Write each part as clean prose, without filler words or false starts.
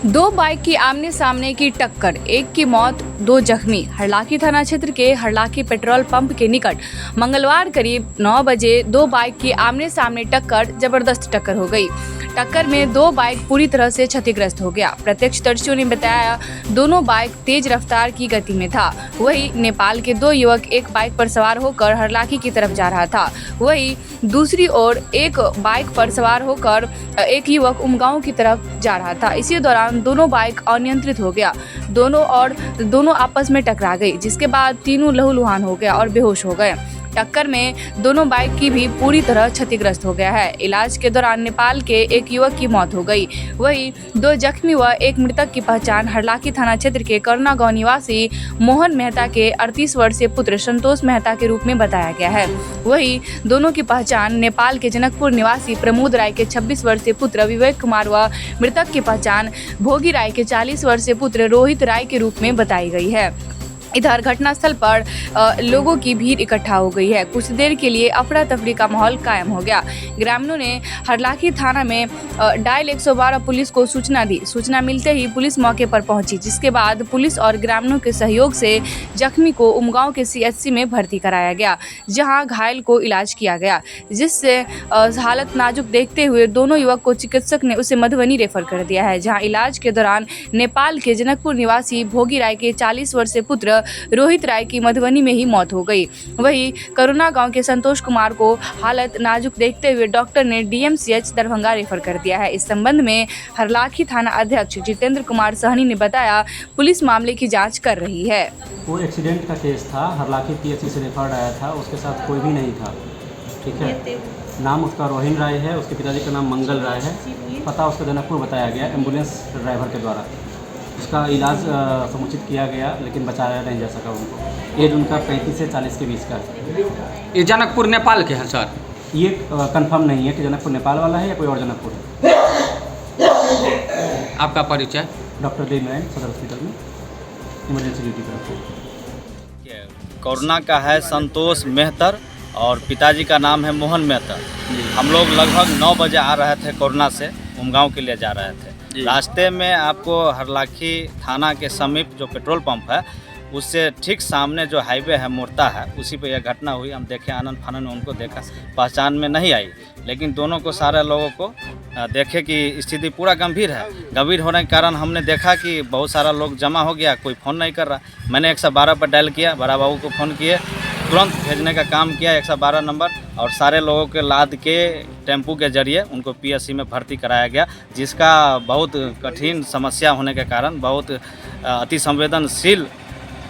दो बाइक की आमने सामने की टक्कर, एक की मौत, दो जख्मी। हरलाखी थाना क्षेत्र के हरलाखी पेट्रोल पंप के निकट मंगलवार करीब 9 बजे दो बाइक की आमने सामने टक्कर जबरदस्त टक्कर हो गई। टक्कर में दो बाइक पूरी तरह से क्षतिग्रस्त हो गया। प्रत्यक्षदर्शियों ने बताया दोनों बाइक तेज रफ्तार की गति में था। वहीं नेपाल के दो युवक एक बाइक पर सवार होकर हरलाखी की तरफ जा रहा था। वहीं दूसरी ओर एक बाइक पर सवार होकर एक युवक उमगांव की तरफ जा रहा था। इसी दौरान दोनों बाइक अनियंत्रित हो गया। दोनों आपस में टकरा गई, जिसके बाद तीनों लहूलुहान हो गया और बेहोश हो गए। टक्कर में दोनों बाइक की भी पूरी तरह क्षतिग्रस्त हो गया है। इलाज के दौरान नेपाल के एक युवक की मौत हो गई। वहीं दो जख्मी व एक मृतक की पहचान हरलाखी थाना क्षेत्र के करुणा गांव निवासी मोहन मेहता के 38 वर्षीय पुत्र संतोष मेहता के रूप में बताया गया है। वहीं दोनों की पहचान नेपाल के जनकपुर निवासी प्रमोद राय के 26 वर्षीय पुत्र विवेक कुमार व मृतक की पहचान भोगी राय के 40 वर्षीय पुत्र रोहित राय के रूप में बताई गई है। इधर घटनास्थल पर लोगों की भीड़ इकट्ठा हो गई है। कुछ देर के लिए अफरा तफरी का माहौल कायम हो गया। ग्रामीणों ने हरलाखी थाना में डायल 112 पुलिस को सूचना दी। सूचना मिलते ही पुलिस मौके पर पहुंची, जिसके बाद पुलिस और ग्रामीणों के सहयोग से जख्मी को उमगांव के CHC में भर्ती कराया गया, जहां घायल को इलाज किया गया, जिससे हालत नाजुक देखते हुए दोनों युवक को चिकित्सक ने उसे मधुबनी रेफर कर दिया है, जहाँ इलाज के दौरान नेपाल के जनकपुर निवासी भोगी राय के 40 वर्षीय पुत्र रोहित राय की मधुबनी में ही मौत हो गई। वहीं करुणा गांव के संतोष कुमार को हालत नाजुक देखते हुए डॉक्टर ने DMCH दरभंगा रेफर कर दिया है। इस संबंध में हरलाखी थाना अध्यक्ष जितेंद्र कुमार सहनी ने बताया पुलिस मामले की जांच कर रही है। वो एक्सीडेंट का केस था, हरलाखी PHC से रेफर्ड आया था, उसके साथ कोई भी नहीं था। ठीक है, नाम उसका रोहित राय है, उसके पिताजी का नाम मंगल राय है, पता उसका जनकपुर बताया गया एम्बुलेंस ड्राइवर के द्वारा। उसका इलाज समुचित किया गया, लेकिन बचाया नहीं जा सका उनको। एज उनका 35 से 40 के बीच का है। ये जनकपुर नेपाल के हैं सर? ये कंफर्म नहीं है कि जनकपुर नेपाल वाला है या कोई और जनकपुर है। आपका परिचय? डॉक्टर देव नारायण, सदर हॉस्पिटल में इमरजेंसी ड्यूटी पर। कोरोना का है संतोष मेहतर और पिताजी का नाम है मोहन मेहतर। हम लोग लगभग 9 बजे आ रहे थे कोरोना से, उमगांव के लिए जा रहे थे। रास्ते में आपको हरलाखी थाना के समीप जो पेट्रोल पंप है उससे ठीक सामने जो हाईवे है मुड़ता है, उसी पे यह घटना हुई। हम देखे आनंद फानन में उनको देखा, पहचान में नहीं आई, लेकिन दोनों को सारे लोगों को देखे कि स्थिति पूरा गंभीर है। गंभीर होने के कारण हमने देखा कि बहुत सारा लोग जमा हो गया, कोई फ़ोन नहीं कर रहा। मैंने 112 पर डायल किया, बड़ा बाबू को फ़ोन किए, तुरंत भेजने का काम किया 112 नंबर, और सारे लोगों के लाद के टेम्पू के जरिए उनको PHC में भर्ती कराया गया, जिसका बहुत कठिन समस्या होने के कारण, बहुत अति संवेदनशील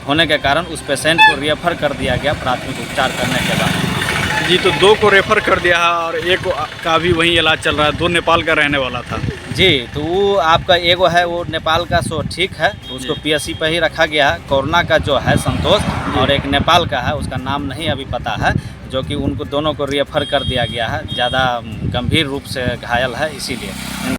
होने के कारण उस पेशेंट को रेफर कर दिया गया प्राथमिक उपचार करने के बाद। जी, तो दो को रेफ़र कर दिया है और एक का भी वहीं इलाज चल रहा है। दो नेपाल का रहने वाला था। जी, तो वो आपका एगो है वो नेपाल का, सो ठीक है, तो उसको PHC पर ही रखा गया है। कोरोना का जो है संतोष और एक नेपाल का है, उसका नाम नहीं अभी पता है, जो कि उनको दोनों को रेफर कर दिया गया है। ज़्यादा गंभीर रूप से घायल है, इसीलिए